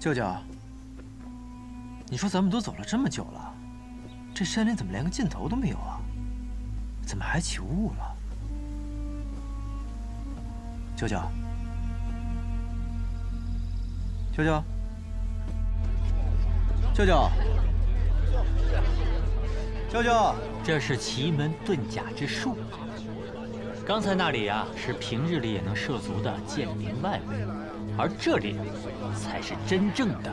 舅舅，你说咱们都走了这么久了，这山林怎么连个尽头都没有啊？怎么还起雾了？舅舅，舅舅，舅舅，舅舅，这是奇门遁甲之术。刚才那里啊，是平日里也能涉足的剑林外围，而这里才是真正的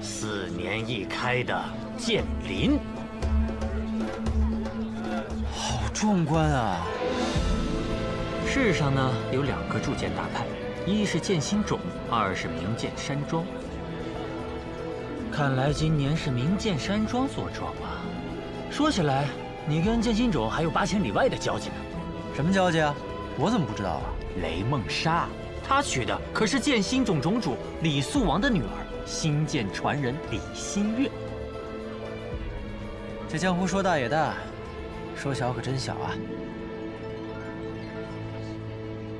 4年一开的剑林。好壮观啊！世上呢有2个铸剑大派，一是剑心冢，二是名剑山庄。看来今年是名剑山庄所壮啊。说起来，你跟剑心冢还有8千里外的交集呢。什么交集啊？我怎么不知道啊？雷梦莎，她娶的可是剑心冢冢主李素王的女儿，星剑传人李新月。这江湖说大也大，说小可真小啊。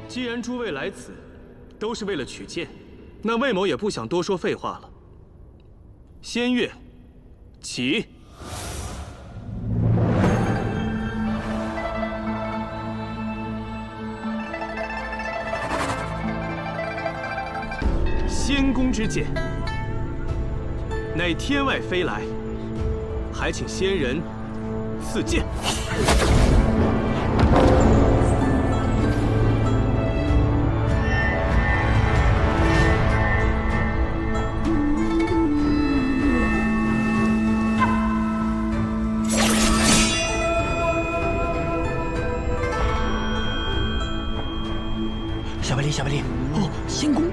既然诸位来此，都是为了取剑，那魏某也不想多说废话了。仙月，起！仙公之剑，乃天外飞来，还请仙人赐剑。小白灵，哦，仙公。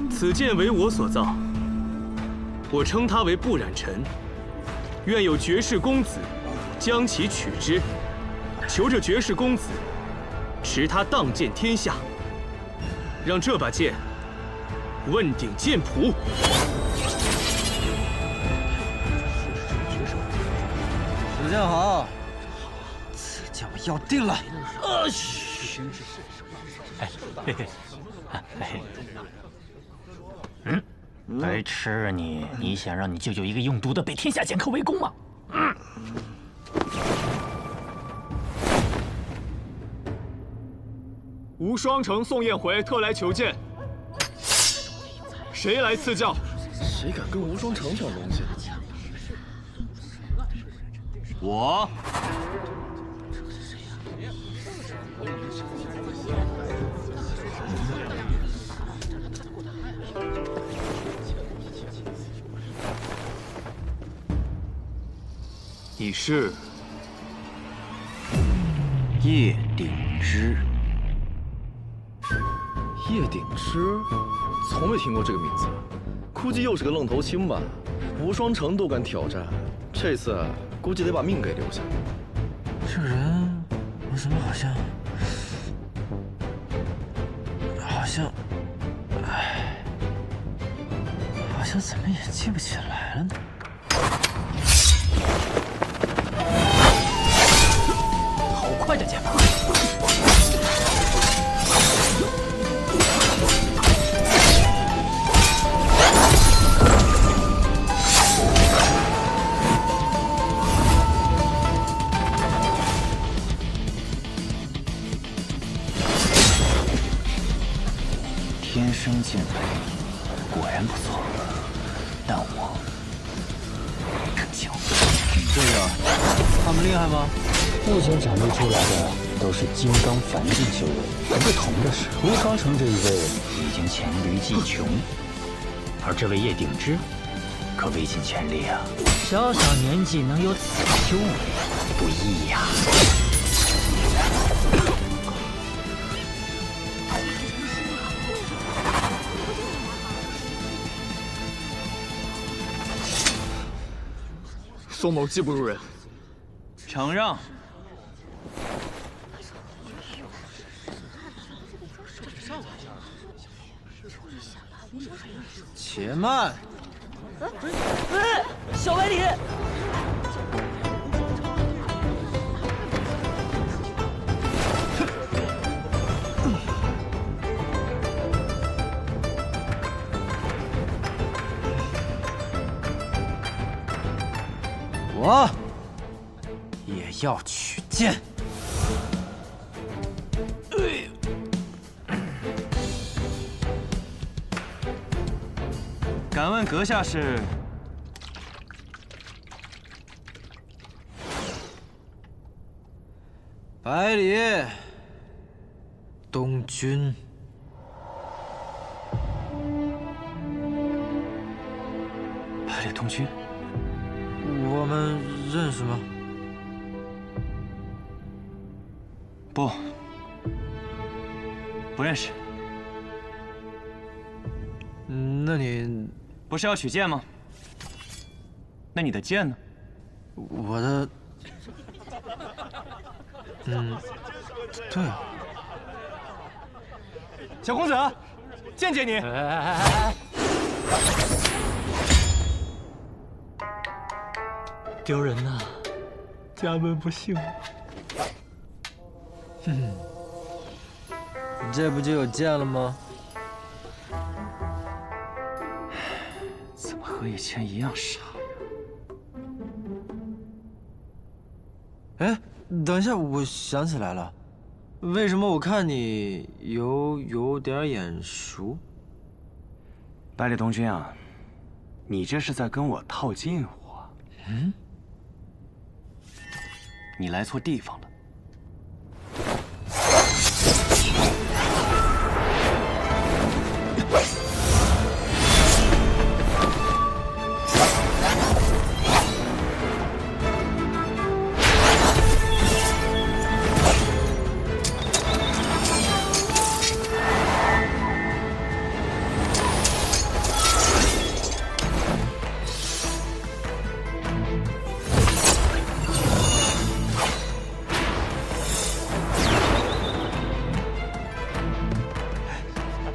此剑为我所造，我称它为不染尘。愿有绝世公子将其取之，求这绝世公子持它荡剑天下，让这把剑问鼎剑谱。主将好，此剑我要定了。嘘，哎，嘿嘿，哎。白痴啊你！你想让你舅舅一个用毒的被天下剑客围攻吗？无双城宋彦回特来求见，谁来赐教？谁敢跟无双城抢东西？我。你是叶鼎之。叶鼎之，从没听过这个名字，估计又是个愣头青吧？无双城都敢挑战，这次估计得把命给留下。这人，我怎么好像，好像怎么也记不起来了呢？好快的剑法！天生剑法，果然不错，但我更强。队长，他们厉害吗？目前展露出来的都是金刚凡境修为，不同的是，无双城这一位已经黔驴技穷，而这位叶鼎之可未尽全力啊！小小年纪能有此修为，不易呀。宋某技不如人，承让。且慢！小白梨。我也要取剑。敢问阁下是？百里东君。百里东君。 我们认识吗？不认识。那你不是要取剑吗？那你的剑呢？我的，对啊。小公子，见见你。丢人呐！家门不幸。这不就有剑了吗？怎么和以前一样傻哎，等一下，我想起来了，为什么我看你有点眼熟？百里东君啊，你这是在跟我套近乎啊？你来错地方了。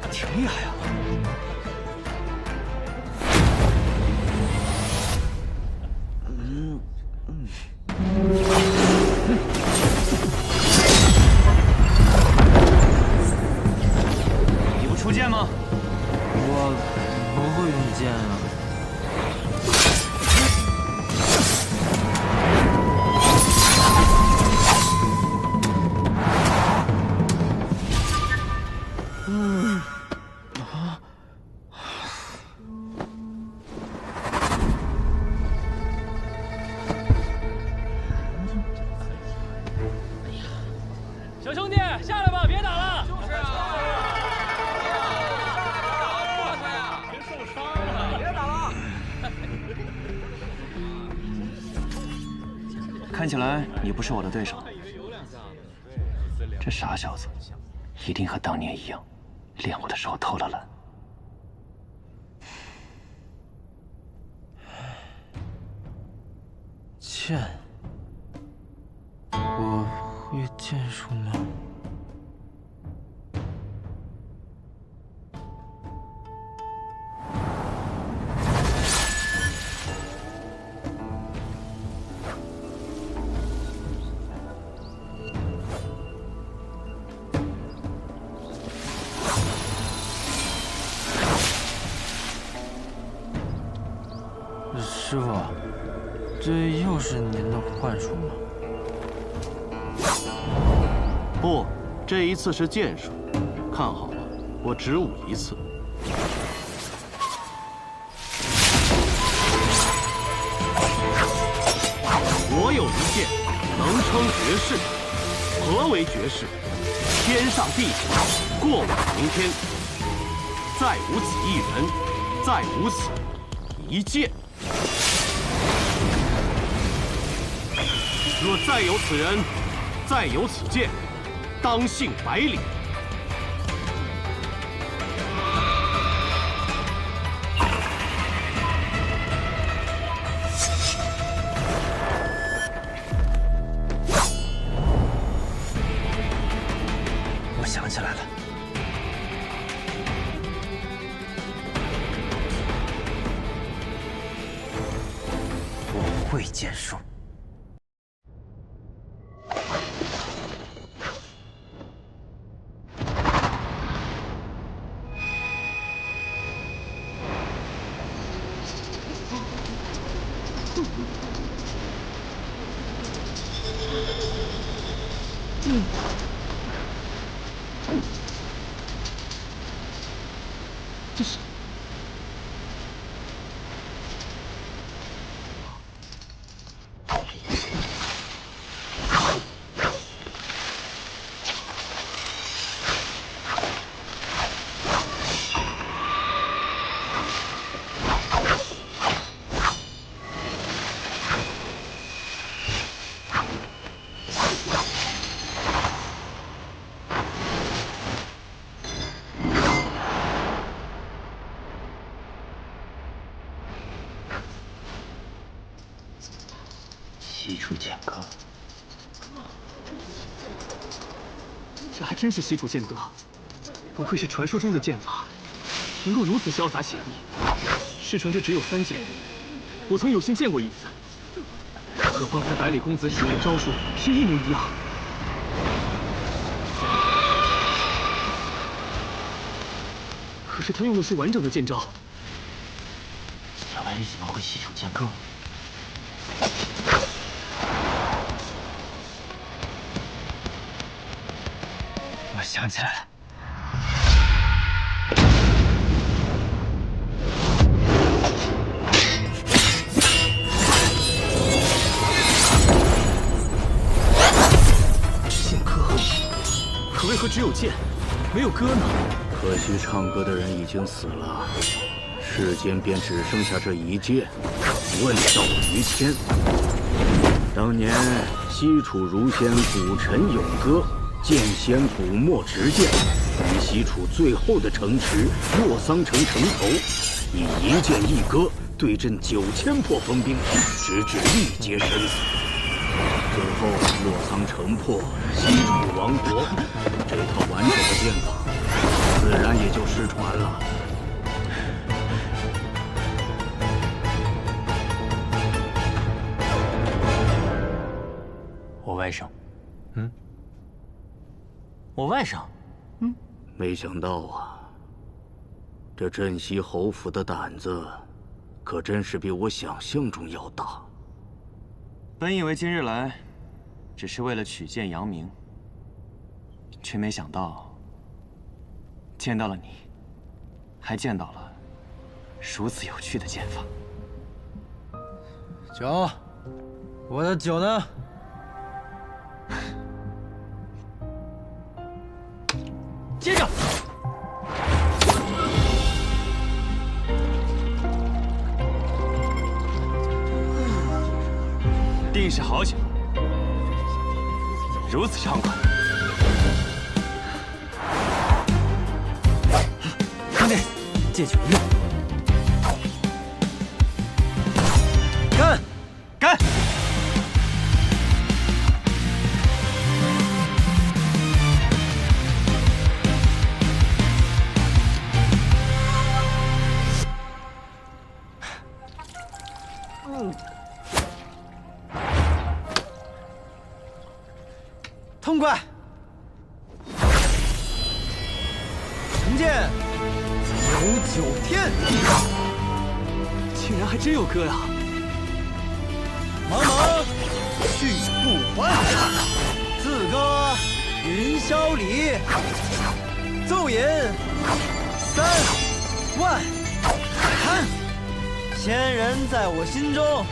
挺厉害啊！你不出剑吗？我不会用剑啊。小兄弟，下来吧，别打了。就是啊。别受伤了，别打了。看起来你不是我的对手。这傻小子，一定和当年一样，练我的时候偷了懒。剑，我会剑术吗？师傅，这又是您的幻术吗？不，这一次是剑术。看好了，我只舞一次。我有一剑，能称绝世。何为绝世？天上地下，过往明天。再无此一人，再无此一剑。若再有此人，再有此剑，当幸百里。我想起来了，会剑术。这是。 西楚剑阁，这还真是西楚剑阁，不愧是传说中的剑法，能够如此潇洒写意。师承这只有3剑，我曾有幸见过一次，和方才百里公子使用的招数是一模一样。可是他用的是完整的剑招。小白玉怎么会西楚剑阁？ 我想起来了，剑歌，可为何只有剑，没有歌呢？可惜唱歌的人已经死了，世间便只剩下这一剑，问道于谦。当年西楚儒仙古陈咏歌。 剑仙古墨执剑，于西楚最后的城池洛桑城城头，以一剑一歌对阵9000破锋兵，直至力竭身死。最后洛桑城破，西楚亡国，这套完整的剑法，自然也就失传了。我外甥，我外甥，没想到啊，这镇西侯府的胆子，可真是比我想象中要大。本以为今日来，只是为了取剑扬名，却没想到见到了你，还见到了如此有趣的剑法。酒，我的酒呢？接着，定是好酒，如此畅快。兄弟，借酒一用。干！干！痛快！成剑99天，竟然还真有歌呀！茫茫去不还，自歌云霄里，奏饮3万坛。仙人在我心中，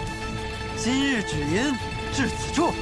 今日只吟至此处。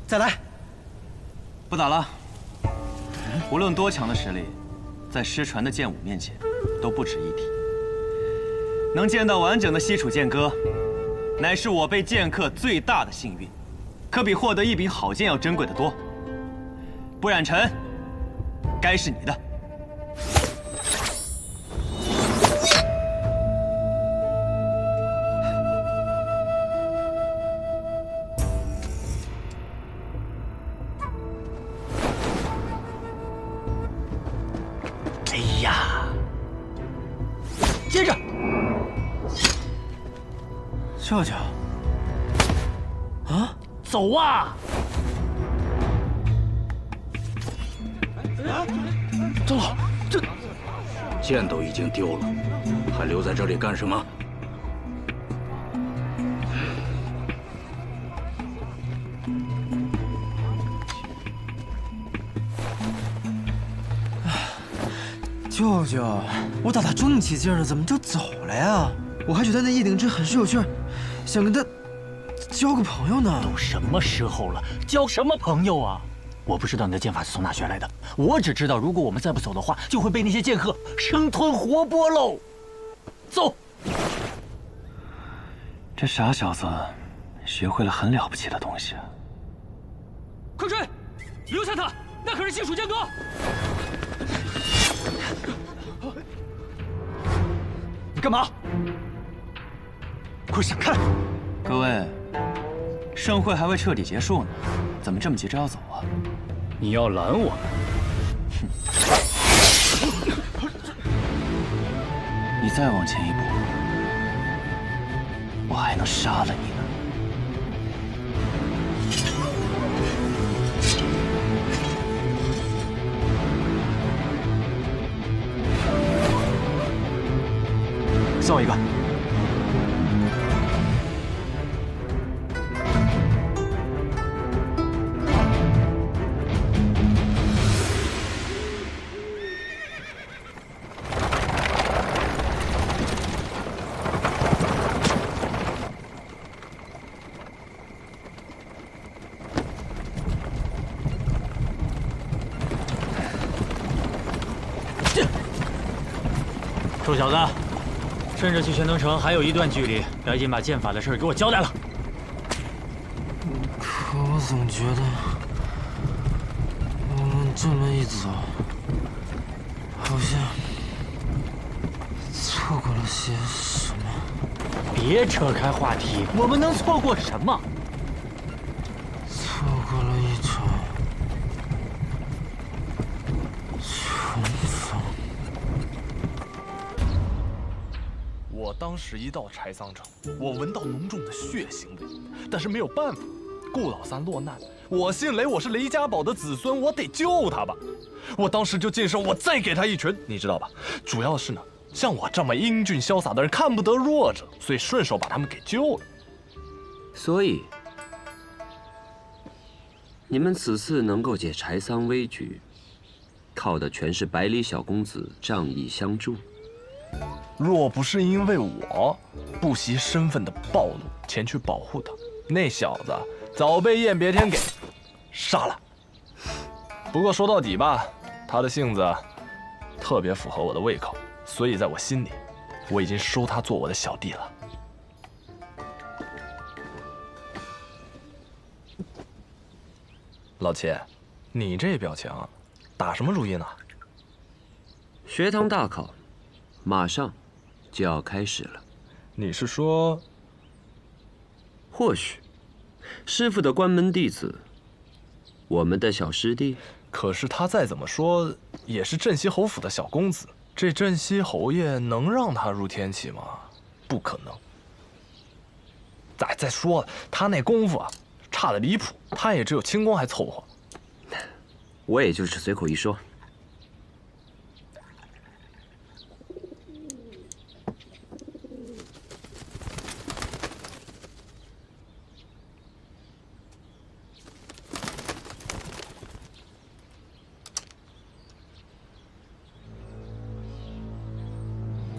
再来。不打了。无论多强的实力，在失传的剑舞面前，都不值一提。能见到完整的西楚剑歌，乃是我辈剑客最大的幸运，可比获得一柄好剑要珍贵的多。不染尘，该是你的。 接着，舅舅，啊，走啊！长老，这剑都已经丢了，还留在这里干什么？舅舅，我打他正起劲了，怎么就走了呀？我还觉得那叶鼎之很是有趣，想跟他交个朋友呢。都什么时候了，交什么朋友啊？我不知道你的剑法是从哪学来的，我只知道如果我们再不走的话，就会被那些剑客生吞活剥喽。走。这傻小子，学会了很了不起的东西啊！快追，留下他，那可是西楚剑歌。 你干嘛？快闪开！各位，盛会还未彻底结束呢，怎么这么急着要走啊？你要拦我们？你再往前一步，我还能杀了你呢。 送我一个。臭小子！ 趁着去玄登城还有一段距离，赶紧把剑法的事给我交代了。可我总觉得，我们这么一走，好像错过了些什么。别扯开话题，我们能错过什么？错过了一场重逢。 我当时一到柴桑城，我闻到浓重的血腥味，但是没有办法，顾老三落难，我姓雷，我是雷家堡的子孙，我得救他吧。我当时就近身，我再给他一拳，你知道吧？主要是呢，像我这么英俊潇洒的人看不得弱者，所以顺手把他们给救了。所以，你们此次能够解柴桑危局，靠的全是百里小公子仗义相助。 若不是因为我不惜身份的暴露前去保护他，那小子早被燕别天给杀了。不过说到底吧，他的性子特别符合我的胃口，所以在我心里，我已经收他做我的小弟了。老七，你这表情，打什么主意呢？学堂大考，马上 就要开始了，你是说，或许师傅的关门弟子，我们的小师弟？可是他再怎么说也是镇西侯府的小公子，这镇西侯爷能让他入天启吗？不可能。再说了，他那功夫啊，差得离谱，他也只有轻功还凑合。我也就是随口一说。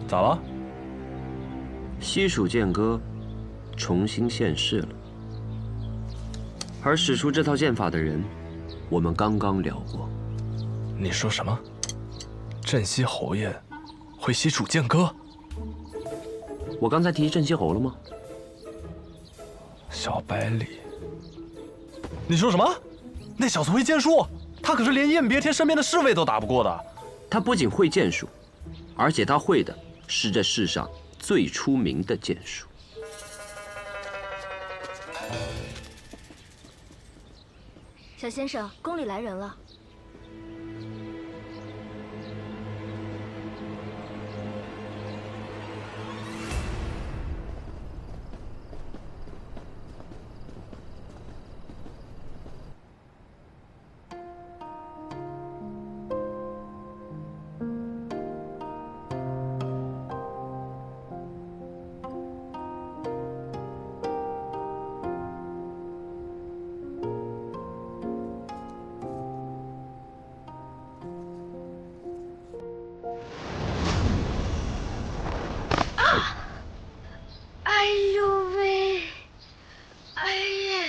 咋了？西蜀剑歌重新现世了。而使出这套剑法的人，我们刚刚聊过。你说什么？镇西侯爷会吸主剑歌？我刚才提镇西侯了吗？小百里，你说什么？那小子会剑术？他可是连燕别天身边的侍卫都打不过的。他不仅会剑术，而且他会的是这世上最出名的剑术。小先生，宫里来人了。哎呦喂！哎呀！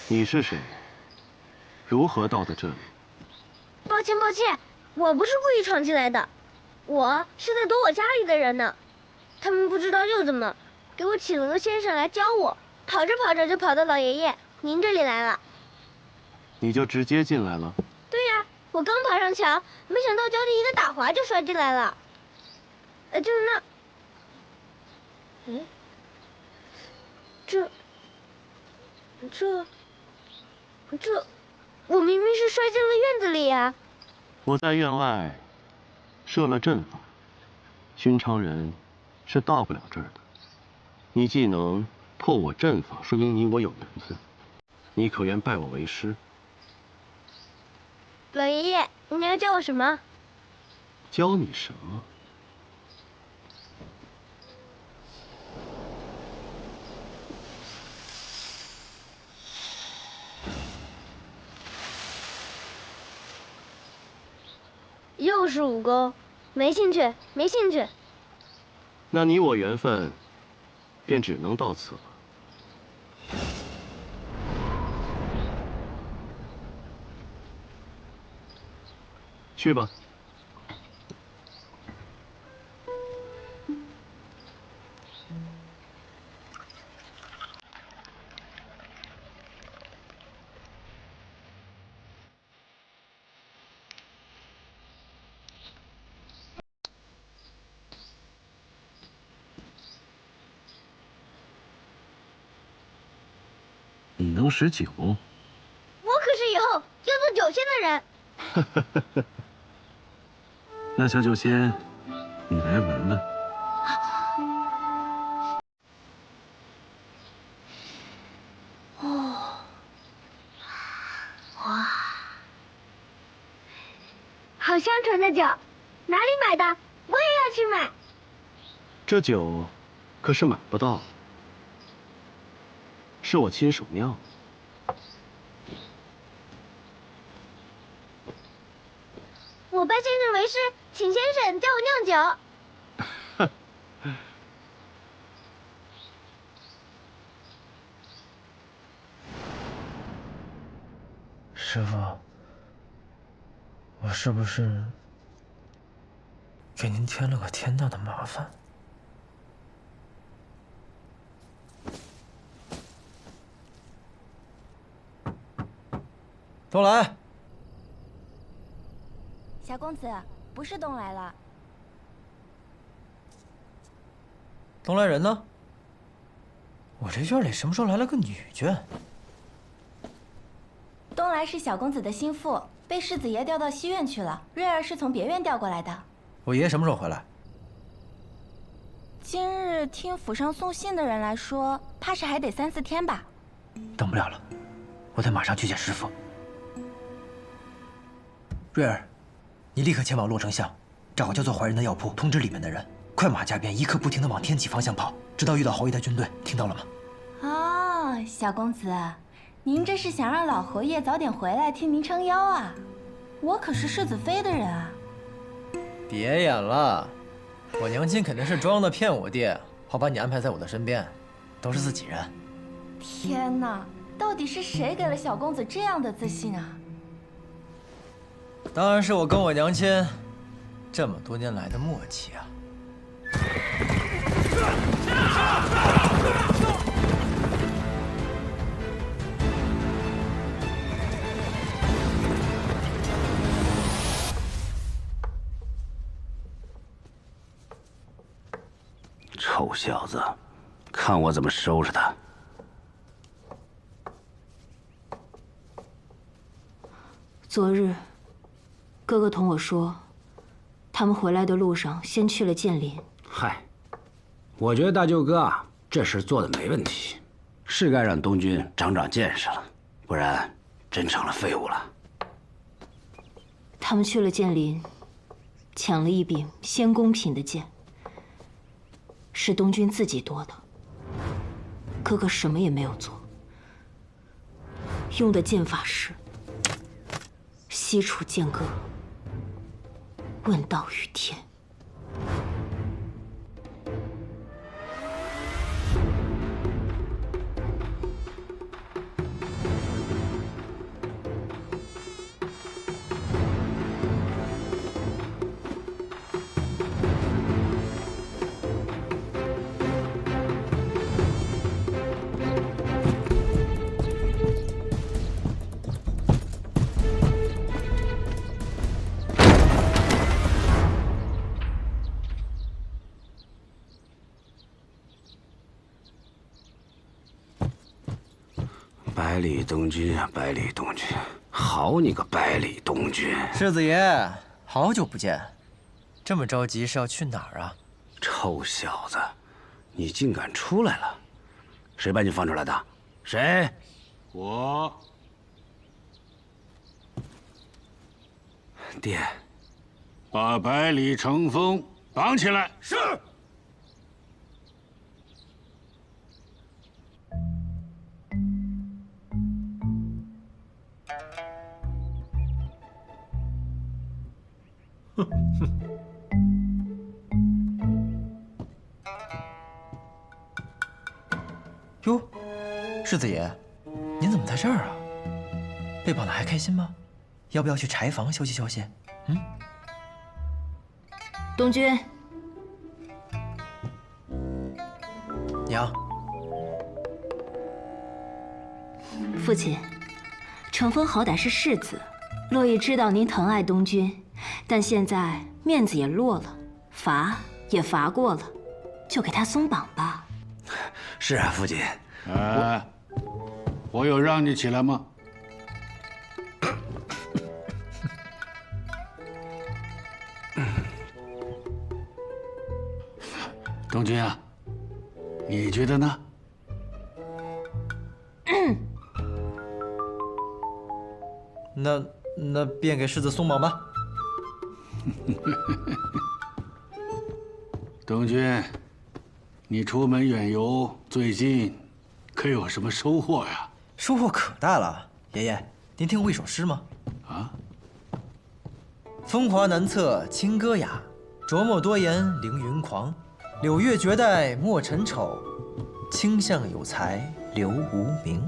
你是谁？如何到的这里？抱歉，我不是故意闯进来的，我是在躲我家里的人呢。他们不知道又怎么，给我请了个先生来教我，跑着就跑到老爷爷您这里来了。你就直接进来了？对呀，我刚爬上墙，没想到脚底一个打滑就摔进来了。就是那……这，我明明是摔进了院子里呀。我在院外设了阵法，寻常人是到不了这儿的。你既能破我阵法，说明你我有缘分。你可愿拜我为师？老爷爷，你要教我什么？教你什么？又是武功，没兴趣。那你我缘分便只能到此了。去吧。你能使酒？我可是以后要做酒仙的人。那小酒仙，你来闻闻。哇，好香醇的酒，哪里买的？我也要去买。这酒可是买不到，是我亲手酿的。我拜先生为师，请先生教我酿酒。师傅，我是不是给您添了个天大的麻烦？东来，小公子，不是东来了。东来人呢？我这院里什么时候来了个女眷？东来是小公子的心腹，被世子爷调到西院去了。瑞儿是从别院调过来的。我爷爷什么时候回来？今日听府上送信的人来说，怕是还得3、4天吧。等不了了，我得马上去见师傅。瑞儿，你立刻前往洛城巷，找个叫做怀仁的药铺，通知里面的人，快马加鞭，一刻不停地往天启方向跑，直到遇到侯爷的军队，听到了吗？哦，小公子，您这是想让老侯爷早点回来替您撑腰啊？我可是世子妃的人啊。别演了，我娘亲肯定是装的骗我爹，好把你安排在我的身边，都是自己人。天哪，到底是谁给了小公子这样的自信啊？当然是我跟我娘亲这么多年来的默契啊！臭小子，看我怎么收拾他！昨日，哥哥同我说，他们回来的路上先去了剑林。嗨，我觉得大舅哥啊，这事做的没问题，是该让东军长长见识了，不然真成了废物了。他们去了剑林，抢了一柄仙宫品的剑，是东军自己夺的。哥哥什么也没有做，用的剑法是西楚剑歌，问道于天。百里东军啊，百里东军，好你个百里东军！世子爷，好久不见，这么着急是要去哪儿啊？臭小子，你竟敢出来了！谁把你放出来的？谁？我。爹，把百里成风绑起来。是。哟，世子爷，您怎么在这儿啊？被绑的还开心吗？要不要去柴房休息休息？嗯。东军，娘。父亲，成风好歹是世子，洛邑知道您疼爱东军，但现在面子也落了，罚也罚过了，就给他松绑吧。是啊，父亲。我有让你起来吗？东军啊，你觉得呢？那便给世子松绑吧。东军，你出门远游，最近可有什么收获呀？收获可大了，爷爷，您听过一首诗吗？啊？风华难测清歌雅，琢磨多言凌云狂。柳月绝代莫尘丑，卿相有才留无名。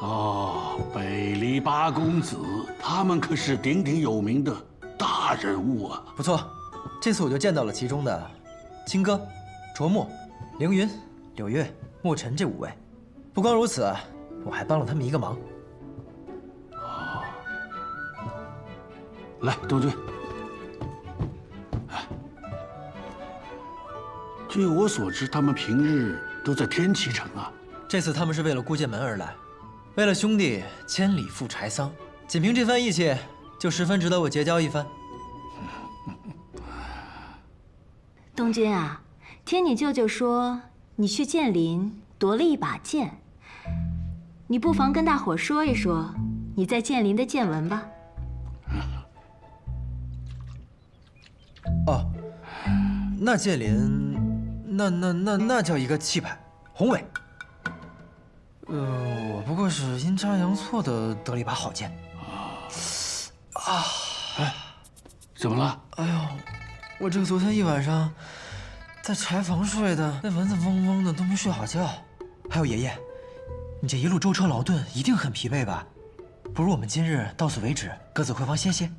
哦，北篱八公子，他们可是鼎鼎有名的大人物啊！不错，这次我就见到了其中的清歌、琢磨、凌云、柳月、莫尘这5位。不光如此，我还帮了他们一个忙。哦，来，东军。据我所知，他们平日都在天启城啊。这次他们是为了孤剑门而来，为了兄弟千里赴柴桑，仅凭这番义气，就十分值得我结交一番。东军啊，听你舅舅说你去剑林夺了一把剑，你不妨跟大伙说一说你在剑林的见闻吧。哦，那剑林，那叫一个气派宏伟。我不过是阴差阳错的得了一把好剑。哎，怎么了？哎呦，我这个昨天一晚上在柴房睡的，那蚊子嗡嗡的都没睡好觉。还有爷爷，你这一路舟车劳顿，一定很疲惫吧？不如我们今日到此为止，各自回房歇歇。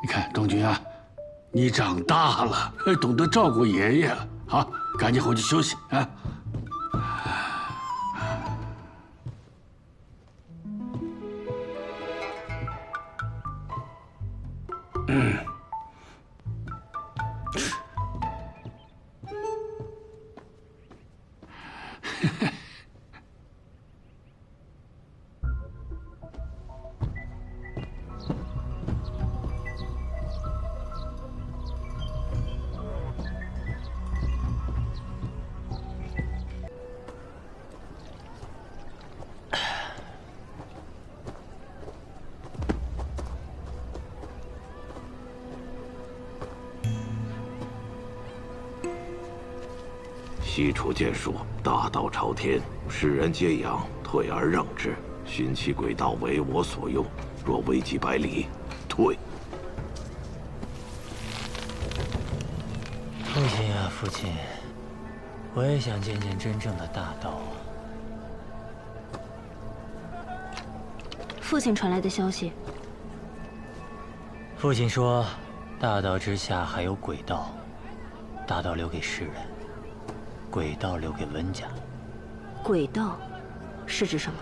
你看东君啊，你长大了，懂得照顾爷爷了。好，赶紧回去休息啊。西楚剑术大道朝天，世人皆仰，退而让之，寻其轨道为我所用。若危及百里，退。父亲啊，父亲，我也想见见真正的大道啊。父亲传来的消息。父亲说，大道之下还有鬼道，大道留给世人，鬼道留给温家。鬼道是指什么？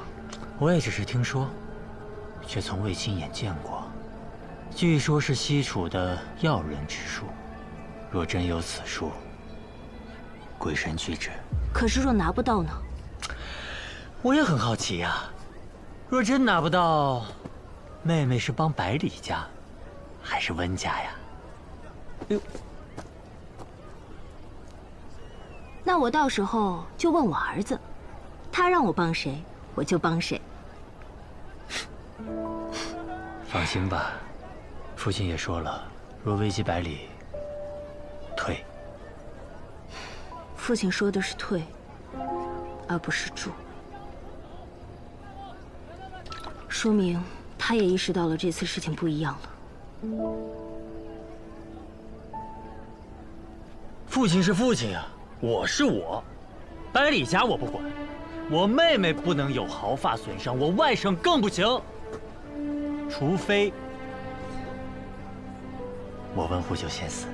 我也只是听说，却从未亲眼见过。据说是西楚的要人之术，若真有此术，鬼神俱至。可是若拿不到呢？我也很好奇呀。若真拿不到，妹妹是帮百里家，还是温家呀？哎呦，那我到时候就问我儿子，他让我帮谁，我就帮谁。放心吧，父亲也说了，若危及百里，退。父亲说的是退，而不是住，说明他也意识到了这次事情不一样了。父亲是父亲啊，我是我，百里家我不管，我妹妹不能有毫发损伤，我外甥更不行。除非我温户就先死。